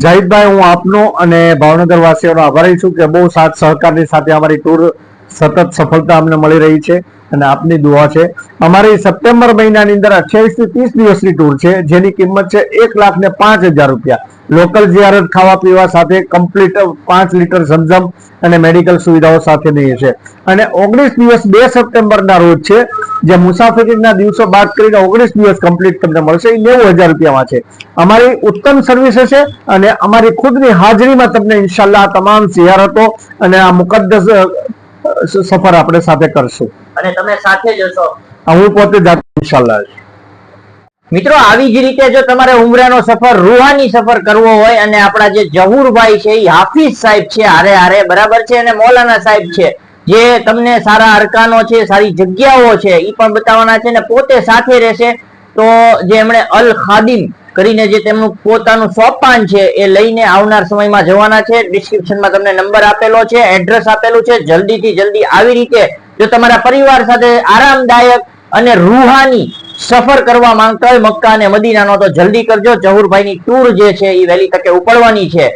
જાહિદભાઈ, હું આપનો અને ભાવનગર વાસીઓનો આભારી છું કે બહુ સાથ સહકારની સાથે અમારી ટૂર સતત સફળતા અમને મળી રહી છે અને આપની દુઆ છે. અમારી સપ્ટેમ્બર મહિનાની અંદર 28 થી 30 દિવસની ટૂર છે, જેની કિંમત છે 1,05,000 રૂપિયા. લોકલ જિયારત, ખાવા પીવા સાથે કમ્પ્લીટ 5 લીટર ઝમઝમ અને મેડિકલ સુવિધાઓ સાથેની છે. અને 19 દિવસ 2 સપ્ટેમ્બરના રોજ છે, જે મુસાફરીના દિવસો બાદ કરીને 19 દિવસ કમ્પ્લીટ તમને મળશે. એ 90,000 રૂપિયામાં છે. અમારી ઉત્તમ સર્વિસ હશે અને અમારી ખુદની હાજરીમાં તમને ઇન્શાલ્લાહ તમામ જિયારતો અને આ મુકદ્દસ સફર આપણે સાથે કરશું. અને તમે સાથે જશો? હું પોતે જાતે ઇન્શાલ્લાહ. મિત્રો, આવી જ રીતે જો તમારે ઉમરાનો સફર, રૂહાની સફર કરવો હોય અને આપણા જે ઝહુરભાઈ છે એ હાફિઝ સાહેબ છે હારે હારે, બરાબર છે, અને મૌલાના સાહેબ છે જે તમને સારા અરકાનો છે, સારી જગ્યાઓ છે એ પણ બતાવવાના છે ને પોતે સાથે રહેશે. તો જે એમણે અલ ખાદિમ કરીને જે તેમનું પોતાનું સોપાન છે એ લઈને આવનાર સમયમાં જવાના છે. ડિસ્ક્રિપ્શનમાં તમને નંબર આપેલો છે, એડ્રેસ આપેલું છે. જલ્દીથી જલ્દી આવી રીતે જો તમારા પરિવાર સાથે આરામદાયક અને રૂહાની સફર કરવા માંગતા હોય મક્કા અને મદીનાનો, તો જલ્દી કરજો. ઝહુરભાઈની ટૂર જે છે એ વહેલી તકે ઉપડવાની છે.